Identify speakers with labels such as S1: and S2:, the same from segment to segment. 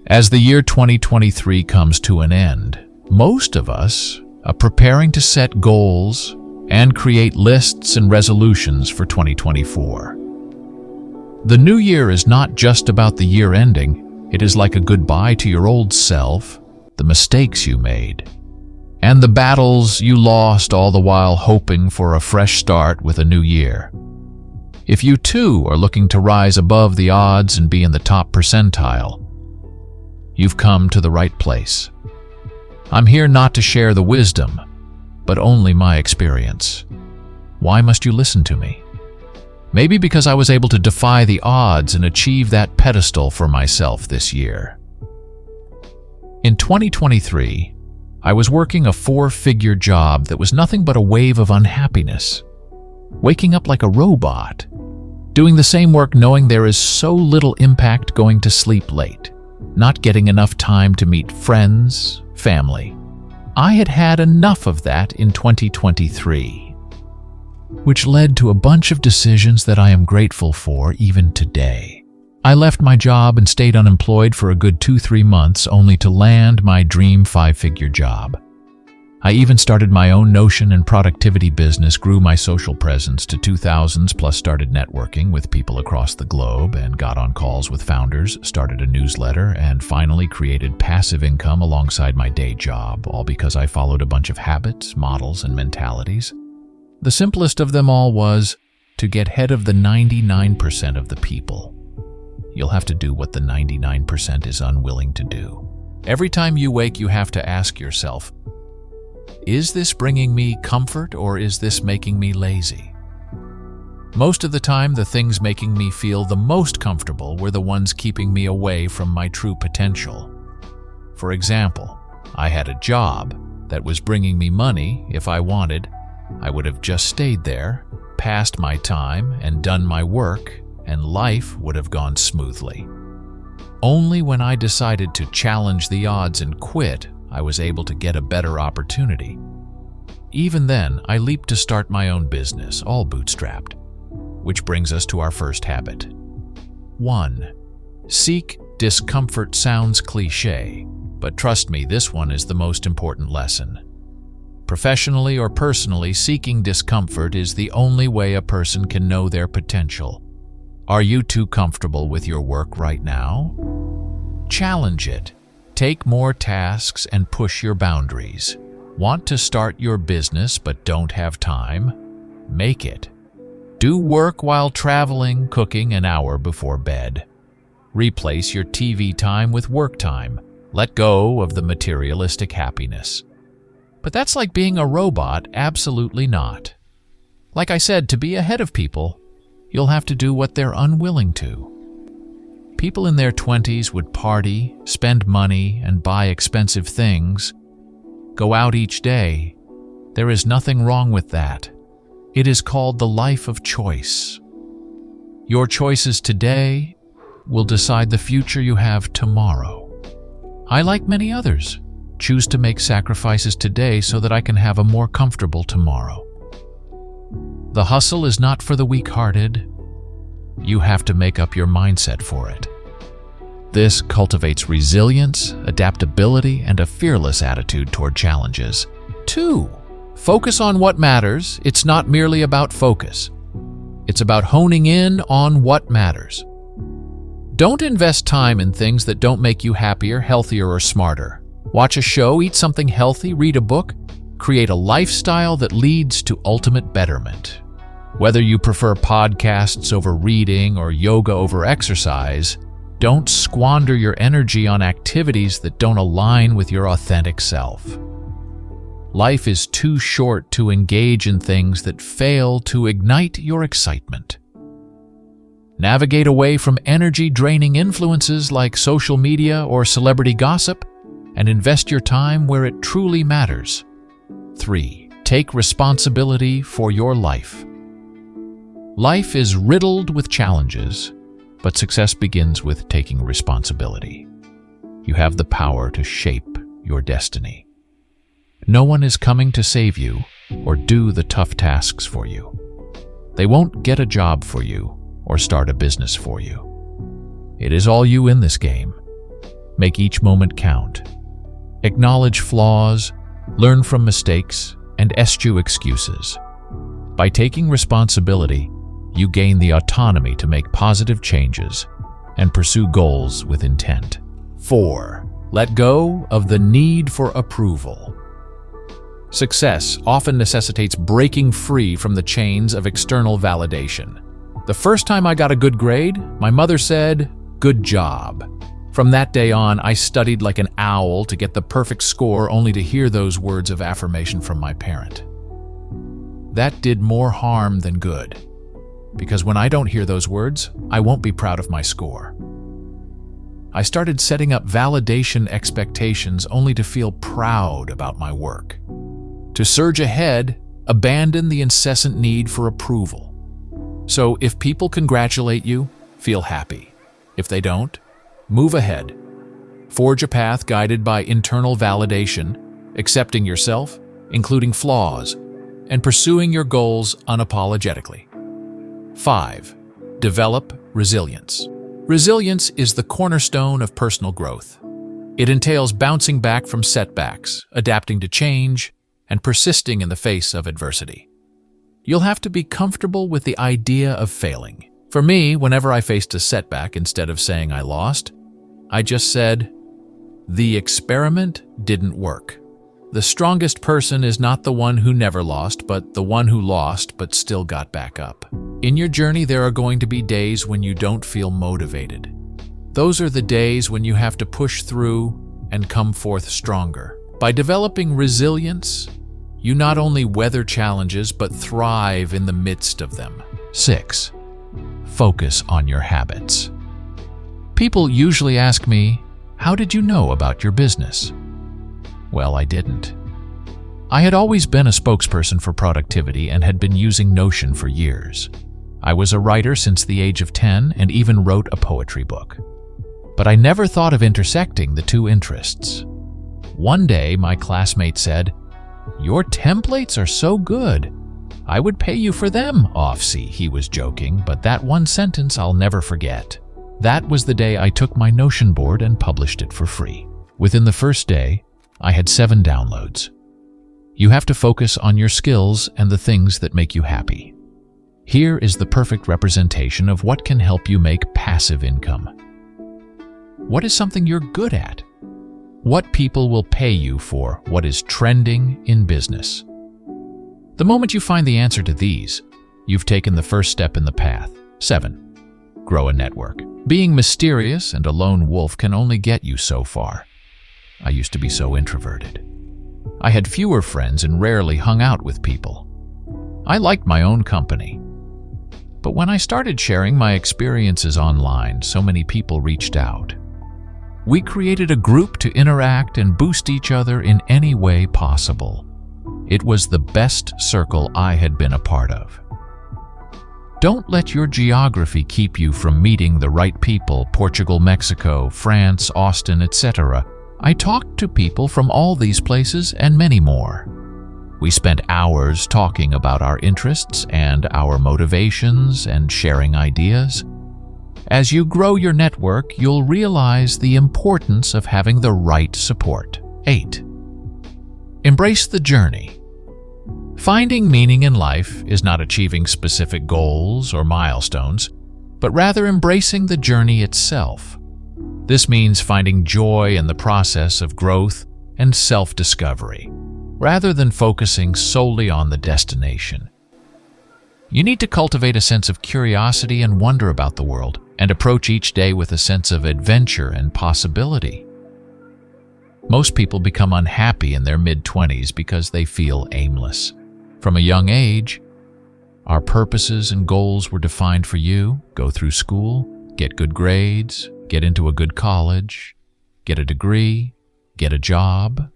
S1: As the year 2023 comes to an end, most of us are preparing to set goals and create lists and resolutions for 2024. The new year is not just about the year ending. It is like a goodbye to your old self, the mistakes you made, and the battles you lost, all the while hoping for a fresh start with a new year. If you too are looking to rise above the odds and be in the top percentile, you've come to the right place. I'm here not to share the wisdom, but only my experience. Why must you listen to me? Maybe because I was able to defy the odds and achieve that pedestal for myself this year. In 2023, I was working a 4-figure job that was nothing but a wave of unhappiness. Waking up like a robot, doing the same work knowing there is so little impact, going to sleep late, not getting enough time to meet friends, family. I had had enough of that in 2023, which led to a bunch of decisions that I am grateful for even today. I left my job and stayed unemployed for a good 2-3 months only to land my dream 5-figure job. I even started my own Notion and productivity business, grew my social presence to 2,000s, plus started networking with people across the globe and got on calls with founders, started a newsletter, and finally created passive income alongside my day job, all because I followed a bunch of habits, models, and mentalities. The simplest of them all was to get ahead of the 99% of the people. You'll have to do what the 99% is unwilling to do. Every time you wake, you have to ask yourself, is this bringing me comfort or is this making me lazy? Most of the time, the things making me feel the most comfortable were the ones keeping me away from my true potential. For example, I had a job that was bringing me money. If I wanted, I would have just stayed there, passed my time, and done my work, and life would have gone smoothly. Only when I decided to challenge the odds and quit, I was able to get a better opportunity. Even then, I leaped to start my own business, all bootstrapped. Which brings us to our first habit. 1. Seek discomfort. Sounds cliché, but trust me, this one is the most important lesson. Professionally or personally, seeking discomfort is the only way a person can know their potential. Are you too comfortable with your work right now? Challenge it. Take more tasks and push your boundaries. Want to start your business but don't have time? Make it. Do work while traveling, cooking an hour before bed. Replace your TV time with work time. Let go of the materialistic happiness. But that's like being a robot. Absolutely not. Like I said, to be ahead of people, you'll have to do what they're unwilling to. People in their 20s would party, spend money, and buy expensive things, go out each day. There is nothing wrong with that. It is called the life of choice. Your choices today will decide the future you have tomorrow. I, like many others, choose to make sacrifices today so that I can have a more comfortable tomorrow. The hustle is not for the weak-hearted. You have to make up your mindset for it. This cultivates resilience, adaptability, and a fearless attitude toward challenges. 2. Focus on what matters. It's not merely about focus. It's about honing in on what matters. Don't invest time in things that don't make you happier, healthier, or smarter. Watch a show, eat something healthy, read a book, create a lifestyle that leads to ultimate betterment. Whether you prefer podcasts over reading or yoga over exercise, don't squander your energy on activities that don't align with your authentic self. Life is too short to engage in things that fail to ignite your excitement. Navigate away from energy-draining influences like social media or celebrity gossip and invest your time where it truly matters. 3. Take responsibility for your life. Life is riddled with challenges, but success begins with taking responsibility. You have the power to shape your destiny. No one is coming to save you or do the tough tasks for you. They won't get a job for you or start a business for you. It is all you in this game. Make each moment count. Acknowledge flaws, learn from mistakes, and eschew excuses. By taking responsibility, you gain the autonomy to make positive changes and pursue goals with intent. 4. Let go of the need for approval. Success often necessitates breaking free from the chains of external validation. The first time I got a good grade, my mother said, "Good job." From that day on, I studied like an owl to get the perfect score, only to hear those words of affirmation from my parent. That did more harm than good, because when I don't hear those words, I won't be proud of my score. I started setting up validation expectations only to feel proud about my work. To surge ahead, abandon the incessant need for approval. So if people congratulate you, feel happy. If they don't, move ahead. Forge a path guided by internal validation, accepting yourself, including flaws, and pursuing your goals unapologetically. 5. Develop resilience. Resilience is the cornerstone of personal growth. It entails bouncing back from setbacks, adapting to change, and persisting in the face of adversity. You'll have to be comfortable with the idea of failing. For me, whenever I faced a setback, instead of saying I lost, I just said, "The experiment didn't work." The strongest person is not the one who never lost, but the one who lost but still got back up. In your journey, there are going to be days when you don't feel motivated. Those are the days when you have to push through and come forth stronger. By developing resilience, you not only weather challenges but thrive in the midst of them. 6. Focus on your habits. People usually ask me, "How did you know about your business?" Well, I didn't. I had always been a spokesperson for productivity and had been using Notion for years. I was a writer since the age of 10 and even wrote a poetry book. But I never thought of intersecting the two interests. One day, my classmate said, "Your templates are so good. I would pay you for them, Offsie." He was joking, but that one sentence I'll never forget. That was the day I took my Notion board and published it for free. Within the first day, I had 7 downloads. You have to focus on your skills and the things that make you happy. Here is the perfect representation of what can help you make passive income. What is something you're good at? What people will pay you for? What is trending in business? The moment you find the answer to these, you've taken the first step in the path. 7. Grow a network. Being mysterious and a lone wolf can only get you so far. I used to be so introverted. I had fewer friends and rarely hung out with people. I liked my own company. But when I started sharing my experiences online, so many people reached out. We created a group to interact and boost each other in any way possible. It was the best circle I had been a part of. Don't let your geography keep you from meeting the right people. Portugal, Mexico, France, Austin, etc. I talked to people from all these places and many more. We spent hours talking about our interests and our motivations and sharing ideas. As you grow your network, you'll realize the importance of having the right support. 8. Embrace the journey. Finding meaning in life is not achieving specific goals or milestones, but rather embracing the journey itself. This means finding joy in the process of growth and self-discovery, rather than focusing solely on the destination. You need to cultivate a sense of curiosity and wonder about the world, and approach each day with a sense of adventure and possibility. Most people become unhappy in their mid-20s because they feel aimless. From a young age, our purposes and goals were defined for you: go through school, get good grades, get into a good college, get a degree, get a job.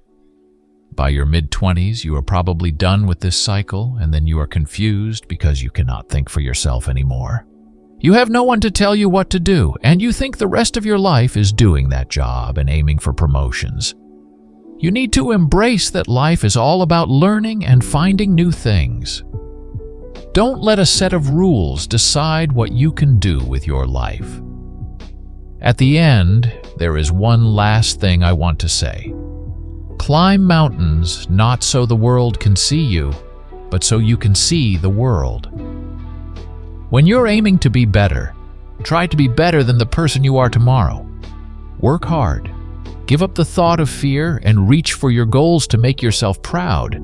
S1: By your mid-20s, you are probably done with this cycle, and then you are confused because you cannot think for yourself anymore. You have no one to tell you what to do, and you think the rest of your life is doing that job and aiming for promotions. You need to embrace that life is all about learning and finding new things. Don't let a set of rules decide what you can do with your life. At the end, there is one last thing I want to say. Climb mountains not so the world can see you, but so you can see the world. When you're aiming to be better, try to be better than the person you are tomorrow. Work hard. Give up the thought of fear and reach for your goals to make yourself proud.